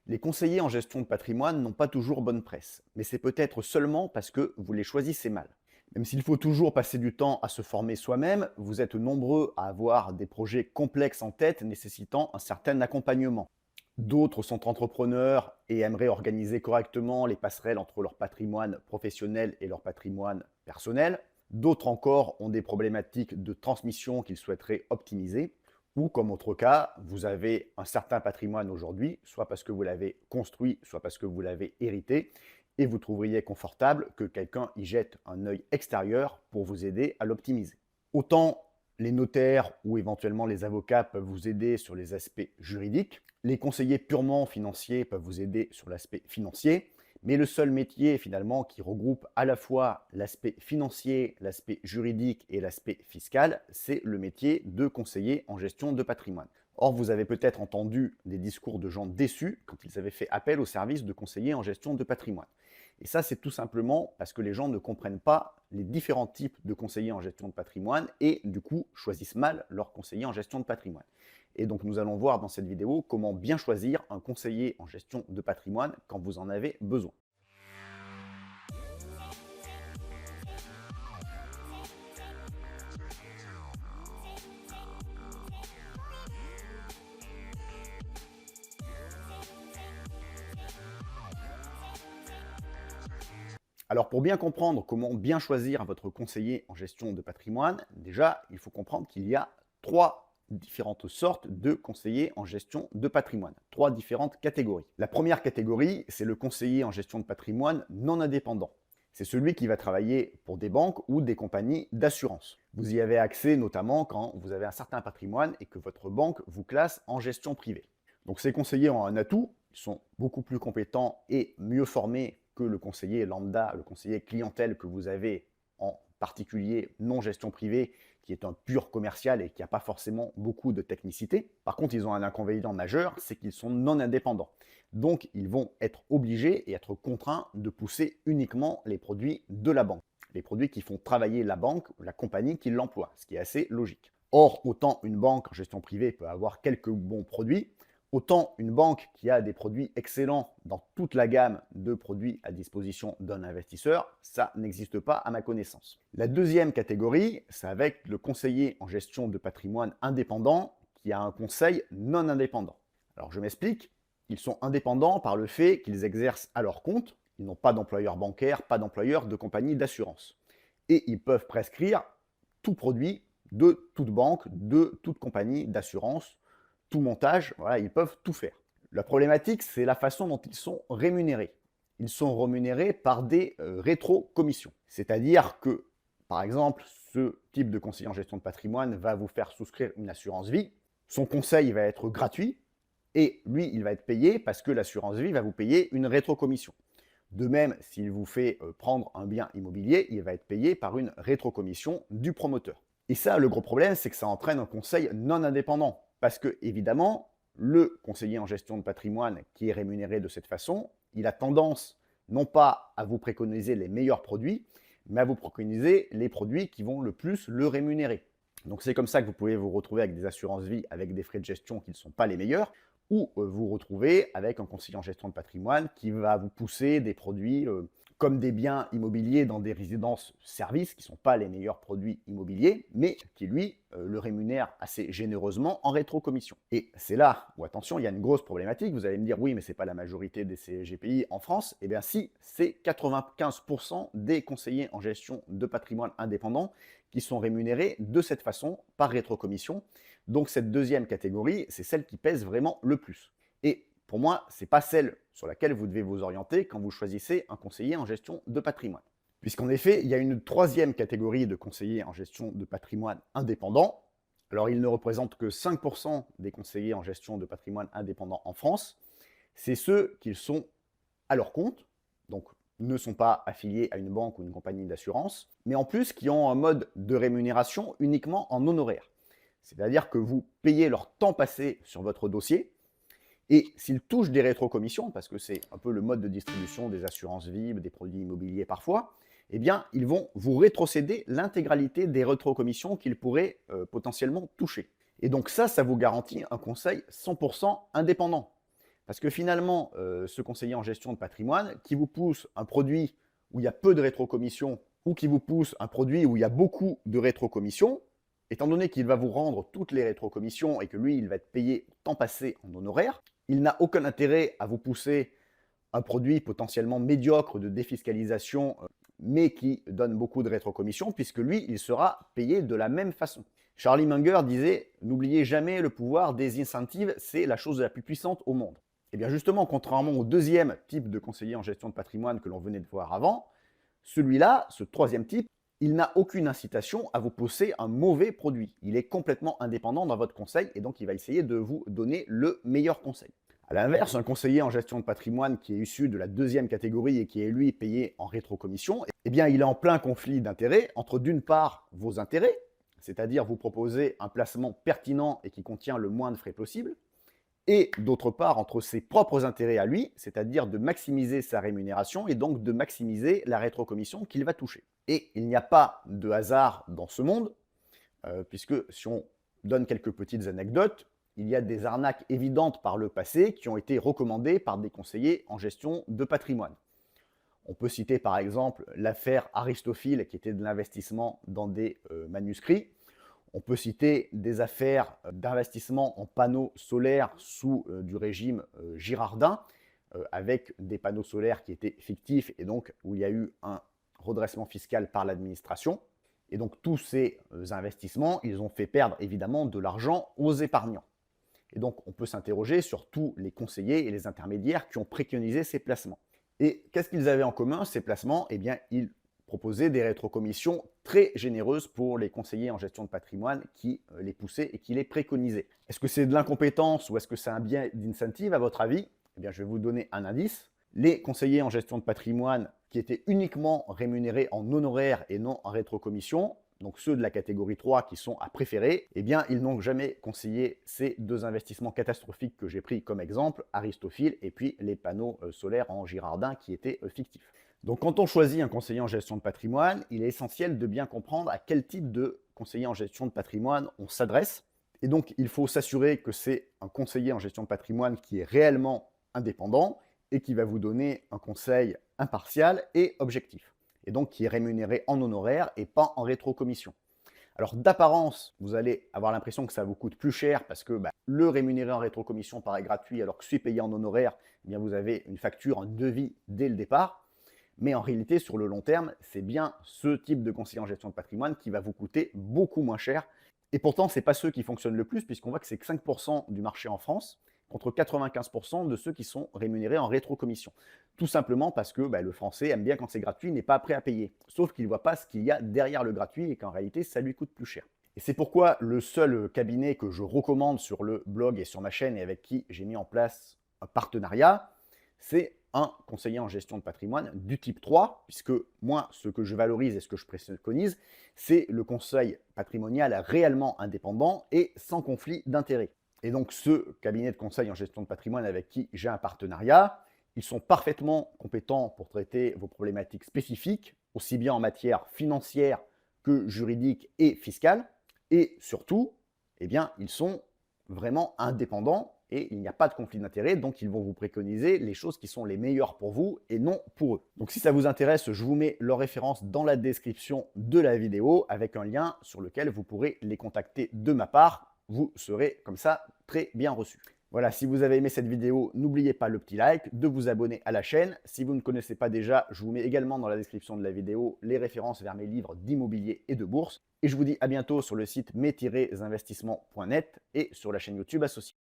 Les conseillers en gestion de patrimoine n'ont pas toujours bonne presse, mais c'est peut-être seulement parce que vous les choisissez mal. Même s'il faut toujours passer du temps à se former soi-même, vous êtes nombreux à avoir des projets complexes en tête nécessitant un certain accompagnement. D'autres sont entrepreneurs et aimeraient organiser correctement les passerelles entre leur patrimoine professionnel et leur patrimoine personnel. D'autres encore ont des problématiques de transmission qu'ils souhaiteraient optimiser. Ou comme autre cas, vous avez un certain patrimoine aujourd'hui, soit parce que vous l'avez construit, soit parce que vous l'avez hérité, et vous trouveriez confortable que quelqu'un y jette un œil extérieur pour vous aider à l'optimiser. Autant les notaires ou éventuellement les avocats peuvent vous aider sur les aspects juridiques, les conseillers purement financiers peuvent vous aider sur l'aspect financier, mais le seul métier finalement qui regroupe à la fois l'aspect financier, l'aspect juridique et l'aspect fiscal, c'est le métier de conseiller en gestion de patrimoine. Or, vous avez peut-être entendu des discours de gens déçus quand ils avaient fait appel au service de conseiller en gestion de patrimoine. Et ça, c'est tout simplement parce que les gens ne comprennent pas les différents types de conseillers en gestion de patrimoine et du coup choisissent mal leur conseiller en gestion de patrimoine. Et donc nous allons voir dans cette vidéo comment bien choisir un conseiller en gestion de patrimoine quand vous en avez besoin. Alors pour bien comprendre comment bien choisir votre conseiller en gestion de patrimoine, déjà il faut comprendre qu'il y a trois différentes sortes de conseillers en gestion de patrimoine, trois différentes catégories. La première catégorie, c'est le conseiller en gestion de patrimoine non indépendant. C'est celui qui va travailler pour des banques ou des compagnies d'assurance. Vous y avez accès notamment quand vous avez un certain patrimoine et que votre banque vous classe en gestion privée. Donc ces conseillers ont un atout, ils sont beaucoup plus compétents et mieux formés que le conseiller lambda, le conseiller clientèle que vous avez en particulier non gestion privée, qui est un pur commercial et qui n'a pas forcément beaucoup de technicité. Par contre, ils ont un inconvénient majeur, c'est qu'ils sont non indépendants. Donc, ils vont être obligés et être contraints de pousser uniquement les produits de la banque, les produits qui font travailler la banque ou la compagnie qui l'emploie, ce qui est assez logique. Or, autant une banque en gestion privée peut avoir quelques bons produits, autant une banque qui a des produits excellents dans toute la gamme de produits à disposition d'un investisseur, ça n'existe pas à ma connaissance. La deuxième catégorie, c'est avec le conseiller en gestion de patrimoine indépendant qui a un conseil non indépendant. Alors je m'explique, ils sont indépendants par le fait qu'ils exercent à leur compte, ils n'ont pas d'employeur bancaire, pas d'employeur de compagnie d'assurance. Et ils peuvent prescrire tout produit de toute banque, de toute compagnie d'assurance, tout montage, voilà, ils peuvent tout faire. La problématique, c'est la façon dont ils sont rémunérés. Ils sont rémunérés par des rétro-commissions. C'est-à-dire que, par exemple, ce type de conseiller en gestion de patrimoine va vous faire souscrire une assurance vie. Son conseil va être gratuit et lui, il va être payé parce que l'assurance vie va vous payer une rétro-commission. De même, s'il vous fait prendre un bien immobilier, il va être payé par une rétro-commission du promoteur. Et ça, le gros problème, c'est que ça entraîne un conseil non indépendant. Parce que, évidemment, le conseiller en gestion de patrimoine qui est rémunéré de cette façon, il a tendance non pas à vous préconiser les meilleurs produits, mais à vous préconiser les produits qui vont le plus le rémunérer. Donc c'est comme ça que vous pouvez vous retrouver avec des assurances vie avec des frais de gestion qui ne sont pas les meilleurs, ou vous retrouver avec un conseiller en gestion de patrimoine qui va vous pousser des produits comme des biens immobiliers dans des résidences-services qui ne sont pas les meilleurs produits immobiliers, mais qui, lui, le rémunèrent assez généreusement en rétrocommission. Et c'est là où, attention, il y a une grosse problématique. Vous allez me dire, oui, mais ce n'est pas la majorité des CGPI en France. Eh bien si, c'est 95% des conseillers en gestion de patrimoine indépendants qui sont rémunérés de cette façon, par rétrocommission. Donc cette deuxième catégorie, c'est celle qui pèse vraiment le plus. Et pour moi, ce n'est pas celle sur laquelle vous devez vous orienter quand vous choisissez un conseiller en gestion de patrimoine. Puisqu'en effet, il y a une troisième catégorie de conseillers en gestion de patrimoine indépendants. Alors, ils ne représentent que 5% des conseillers en gestion de patrimoine indépendants en France. C'est ceux qui sont à leur compte, donc ne sont pas affiliés à une banque ou une compagnie d'assurance, mais en plus qui ont un mode de rémunération uniquement en honoraires. C'est-à-dire que vous payez leur temps passé sur votre dossier, et s'ils touchent des rétrocommissions, parce que c'est un peu le mode de distribution des assurances vie, des produits immobiliers parfois, eh bien, ils vont vous rétrocéder l'intégralité des rétrocommissions qu'ils pourraient potentiellement toucher. Et donc ça vous garantit un conseil 100% indépendant. Parce que finalement, ce conseiller en gestion de patrimoine qui vous pousse un produit où il y a peu de rétrocommissions ou qui vous pousse un produit où il y a beaucoup de rétrocommissions, étant donné qu'il va vous rendre toutes les rétrocommissions et que lui, il va être payé temps passé en honoraires, il n'a aucun intérêt à vous pousser un produit potentiellement médiocre de défiscalisation, mais qui donne beaucoup de rétrocommissions, puisque lui, il sera payé de la même façon. Charlie Munger disait « N'oubliez jamais le pouvoir des incentives, c'est la chose la plus puissante au monde ». Et bien justement, contrairement au deuxième type de conseiller en gestion de patrimoine que l'on venait de voir avant, celui-là, ce troisième type, il n'a aucune incitation à vous pousser un mauvais produit. Il est complètement indépendant dans votre conseil et donc il va essayer de vous donner le meilleur conseil. A l'inverse, un conseiller en gestion de patrimoine qui est issu de la deuxième catégorie et qui est lui payé en rétrocommission, eh bien il est en plein conflit d'intérêts entre d'une part vos intérêts, c'est-à-dire vous proposer un placement pertinent et qui contient le moins de frais possible, et d'autre part entre ses propres intérêts à lui, c'est-à-dire de maximiser sa rémunération et donc de maximiser la rétrocommission qu'il va toucher. Et il n'y a pas de hasard dans ce monde, puisque si on donne quelques petites anecdotes, il y a des arnaques évidentes par le passé qui ont été recommandées par des conseillers en gestion de patrimoine. On peut citer par exemple l'affaire Aristophile qui était de l'investissement dans des manuscrits. On peut citer des affaires d'investissement en panneaux solaires sous du régime girardin, avec des panneaux solaires qui étaient fictifs et donc où il y a eu un redressement fiscal par l'administration. Et donc tous ces investissements, ils ont fait perdre évidemment de l'argent aux épargnants. Et donc on peut s'interroger sur tous les conseillers et les intermédiaires qui ont préconisé ces placements. Et qu'est-ce qu'ils avaient en commun, ces placements? Eh bien, ils proposer des rétrocommissions très généreuses pour les conseillers en gestion de patrimoine qui les poussaient et qui les préconisaient. Est-ce que c'est de l'incompétence ou est-ce que c'est un biais d'incentive à votre avis? Eh bien, je vais vous donner un indice. Les conseillers en gestion de patrimoine qui étaient uniquement rémunérés en honoraires et non en rétrocommission, donc ceux de la catégorie 3 qui sont à préférer, eh bien, ils n'ont jamais conseillé ces deux investissements catastrophiques que j'ai pris comme exemple, Aristophile et puis les panneaux solaires en girardin qui étaient fictifs. Donc quand on choisit un conseiller en gestion de patrimoine, il est essentiel de bien comprendre à quel type de conseiller en gestion de patrimoine on s'adresse. Et donc il faut s'assurer que c'est un conseiller en gestion de patrimoine qui est réellement indépendant et qui va vous donner un conseil impartial et objectif. Et donc qui est rémunéré en honoraires et pas en rétrocommission. Alors d'apparence, vous allez avoir l'impression que ça vous coûte plus cher parce que le rémunéré en rétrocommission paraît gratuit alors que celui payé en honoraires, eh bien, vous avez une facture, un devis dès le départ. Mais en réalité, sur le long terme, c'est bien ce type de conseiller en gestion de patrimoine qui va vous coûter beaucoup moins cher. Et pourtant, ce n'est pas ceux qui fonctionnent le plus, puisqu'on voit que c'est que 5% du marché en France, contre 95% de ceux qui sont rémunérés en rétrocommission. Tout simplement parce que le français aime bien quand c'est gratuit, il n'est pas prêt à payer. Sauf qu'il ne voit pas ce qu'il y a derrière le gratuit et qu'en réalité, ça lui coûte plus cher. Et c'est pourquoi le seul cabinet que je recommande sur le blog et sur ma chaîne et avec qui j'ai mis en place un partenariat, c'est un conseiller en gestion de patrimoine du type 3, puisque moi, ce que je valorise et ce que je préconise, c'est le conseil patrimonial réellement indépendant et sans conflit d'intérêts. Et donc, ce cabinet de conseil en gestion de patrimoine avec qui j'ai un partenariat, ils sont parfaitement compétents pour traiter vos problématiques spécifiques, aussi bien en matière financière que juridique et fiscale. Et surtout, eh bien, ils sont vraiment indépendants et il n'y a pas de conflit d'intérêts, donc ils vont vous préconiser les choses qui sont les meilleures pour vous et non pour eux. Donc si ça vous intéresse, je vous mets leur référence dans la description de la vidéo avec un lien sur lequel vous pourrez les contacter de ma part. Vous serez comme ça très bien reçu. Voilà, si vous avez aimé cette vidéo, n'oubliez pas le petit like, de vous abonner à la chaîne. Si vous ne connaissez pas déjà, je vous mets également dans la description de la vidéo les références vers mes livres d'immobilier et de bourse. Et je vous dis à bientôt sur le site mes-investissements.net et sur la chaîne YouTube associée.